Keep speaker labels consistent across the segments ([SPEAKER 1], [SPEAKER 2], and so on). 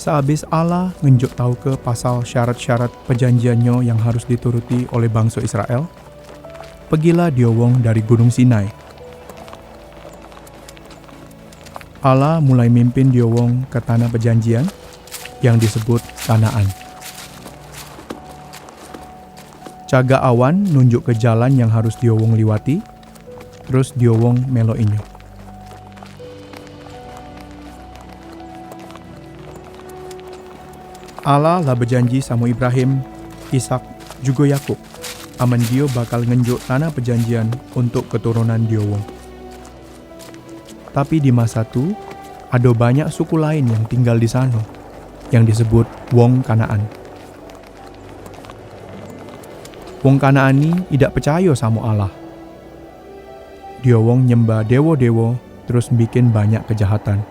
[SPEAKER 1] Sehabis Allah ngenjuk tahu ke pasal syarat-syarat perjanjiannya yang harus dituruti oleh bangsa Israel, pergilah dia wong dari Gunung Sinai. Allah mulai mimpin dia wong ke tanah perjanjian yang disebut Kanaan. Caga awan nunjuk ke jalan yang harus dia wong liwati, terus dia wong melo inyo. Allah lah berjanji sama Ibrahim, Ishak, juga Yakub. Aman dia bakal ngenjuk tanah perjanjian untuk keturunan dia wong. Tapi di masa itu, ada banyak suku lain yang tinggal di sana, yang disebut Wong Kanaan. Wong Kanaan ini tidak percaya sama Allah. Dia wong nyembah dewa-dewa, terus bikin banyak kejahatan.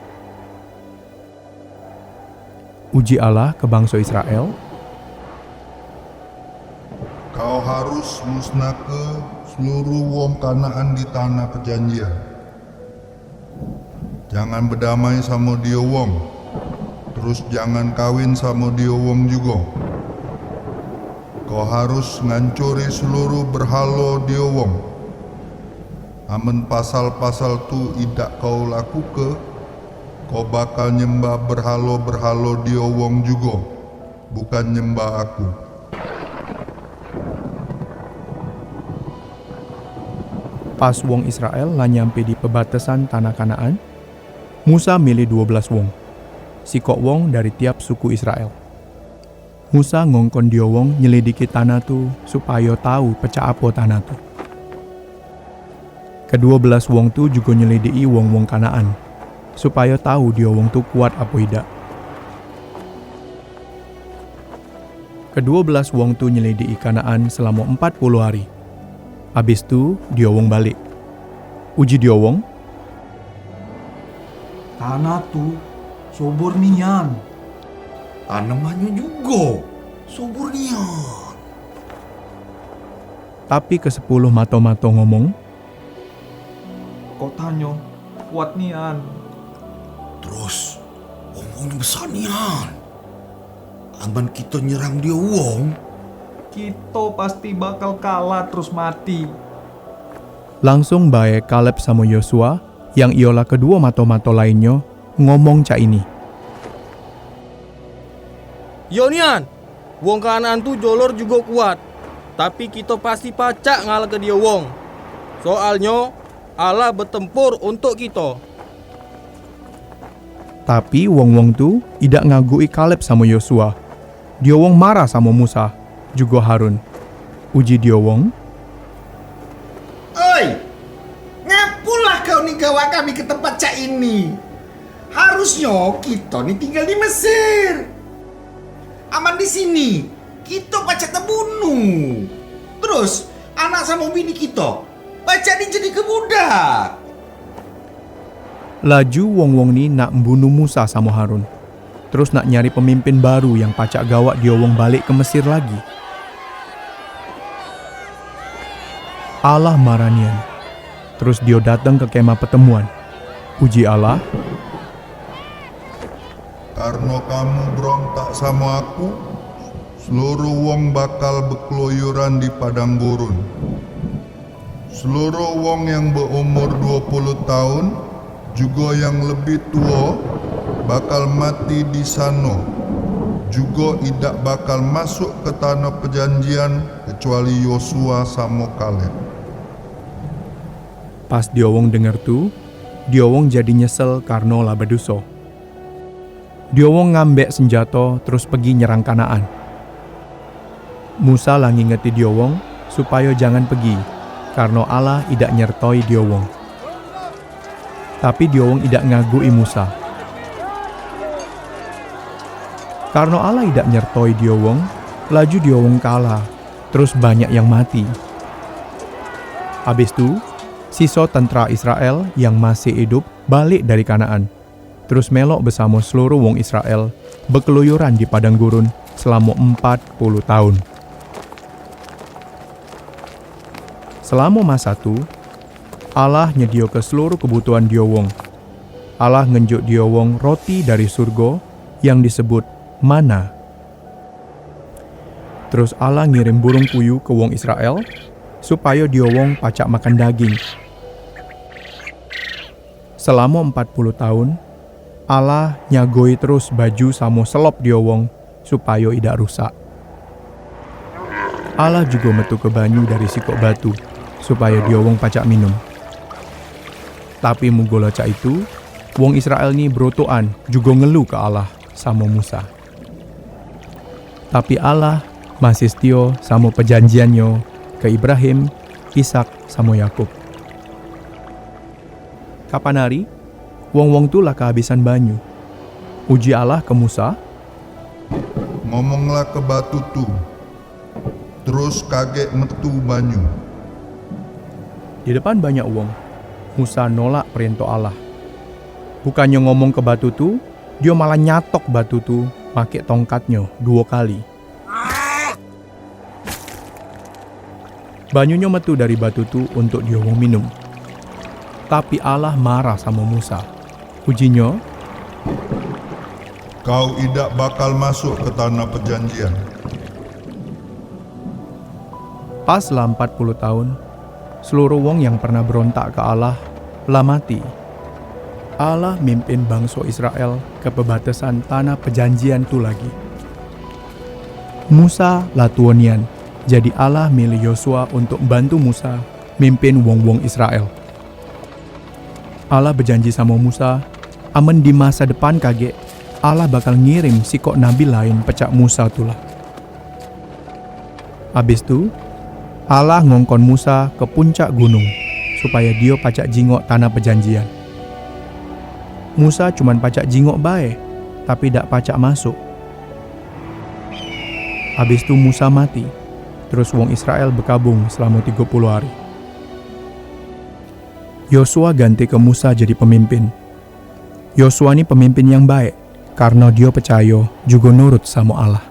[SPEAKER 1] Uji Allah ke bangsa Israel.
[SPEAKER 2] Kau harus musnah ke seluruh wong Kanaan di tanah perjanjian. Jangan berdamai sama dia wong. Terus jangan kawin sama dia wong juga. Kau harus ngancuri seluruh berhala dia wong. Amen pasal-pasal tu idak kau laku ke, kau bakal nyembah berhala-berhala dia wong juga, bukan nyembah aku.
[SPEAKER 1] Pas wong Israel lah nyampe di perbatasan tanah Kanaan, Musa milih 12 wong, sikok wong dari tiap suku Israel. Musa ngongkon dia wong nyelidiki tanah tu supaya tahu pecah apa tanah tu. Ke-12 wong tu juga nyelidiki wong-wong Kanaan, supaya tahu dia wong tu kuat apa tidak. Ke-12 wong tu nyelidiki Kanaan selama 40 hari. Habis tu dia wong balik. Uji dia wong.
[SPEAKER 3] Tanah tu subur nian.
[SPEAKER 4] Tanamannya juga subur nian.
[SPEAKER 1] Tapi ke-10 mato-mato ngomong,
[SPEAKER 3] Kotanya kuat nian.
[SPEAKER 4] Terus wong-wongnya besar nian. Aman kita nyerang dia wong,
[SPEAKER 3] Kita pasti bakal kalah terus mati.
[SPEAKER 1] langsung bae Kaleb sama Yosua yang ialah kedua mato-mato lainnya ngomong cak ini.
[SPEAKER 5] Yonian, wong Kanaan tu jolor juga kuat. Tapi kita pasti pacak ngalah ke dia wong. Soalnya Allah bertempur untuk kita.
[SPEAKER 1] Tapi wong-wong tu tidak ngagui Kaleb sama Yosua. Dia wong marah sama Musa, juga Harun. Uji dia wong.
[SPEAKER 6] Oi, ngapulah kau nih gawa kami ke tempat cak ini. Harusnya kita nih tinggal di Mesir. Aman di sini, kita pacak terbunuh. Terus anak sama bini kita pacak dijadi kebudak.
[SPEAKER 1] Laju wong-wong ni nak membunuh Musa sama Harun. Terus nak nyari pemimpin baru yang pacak gawak dia wong balik ke Mesir lagi. Allah marah nian. Terus dia datang ke kemah pertemuan. Uji Allah.
[SPEAKER 2] Karena kamu berontak sama aku, seluruh wong bakal berkeluyuran di padang gurun. Seluruh wong yang berumur 20 tahun, juga yang lebih tua, bakal mati di sana. Juga tidak bakal masuk ke tanah perjanjian kecuali Yosua sama Kaleb.
[SPEAKER 1] Pas dia wong dengar tu, dia wong jadi nyesel karena lah berdosa. Dia wong ngambek senjata terus pergi nyerang Kanaan. Musa lah ngingeti dia wong supaya jangan pergi, karena Allah tidak nyertoi dia wong. Tapi dia wong tidak ngagui Musa. Karena Allah tidak nyertoi dia wong, laju dia wong kalah, terus banyak yang mati. Habis itu, sisa tentara Israel yang masih hidup balik dari Kanaan. Terus melok bersama seluruh wong Israel berkeluyuran di padang gurun selama 40 tahun. Selama masa tu, Allah nyedio ke seluruh kebutuhan dia wong. Allah ngenjuk dia wong roti dari surga yang disebut mana. Terus Allah ngirim burung puyuh ke wong Israel supaya dia wong pacak makan daging. Selama 40 tahun, Allah nyagoi terus baju samo selop dia wong supaya tidak rusak. Allah juga metu ke banyu dari sikok batu supaya dia wong pacak minum. Tapi munggola cak itu, wong Israel ni berotoan juga ngeluh ke Allah sama Musa. Tapi Allah masih setia sama perjanjiannya ke Ibrahim, Ishak, sama Yakub. Kapan hari, wong-wong tu lah kehabisan banyu. Uji Allah ke Musa,
[SPEAKER 2] Ngomonglah ke batu tu, terus kaget metu banyu.
[SPEAKER 1] di depan banyak wong, Musa nolak perintah Allah. Bukannya ngomong ke batu tu, dia malah nyatok batu tu pakai tongkatnya 2 kali. Banyunya metu dari batu tu untuk dia wong minum. Tapi Allah marah sama Musa. Ujinya,
[SPEAKER 2] Kau tidak bakal masuk ke tanah perjanjian.
[SPEAKER 1] pas lah 40 tahun, seluruh wong yang pernah berontak ke Allah lah mati. Allah mimpin bangsa Israel ke perbatasan tanah perjanjian tu lagi. Musa lah tuonian, jadi Allah milih Yosua untuk bantu Musa mimpin wong-wong Israel. Allah berjanji sama Musa, aman di masa depan kaget, Allah bakal ngirim sikok nabi lain pecak Musa tulah. Habis tu, Allah ngongkon Musa ke puncak gunung supaya dia pacak jingok tanah perjanjian. Musa cuman pacak jingok bae, tapi dak pacak masuk. Habis tu Musa mati, terus wong Israel berkabung selama 30 hari. Yosua ganti ke Musa jadi pemimpin. Yosua ni pemimpin yang baik, karena dia percaya juga nurut sama Allah.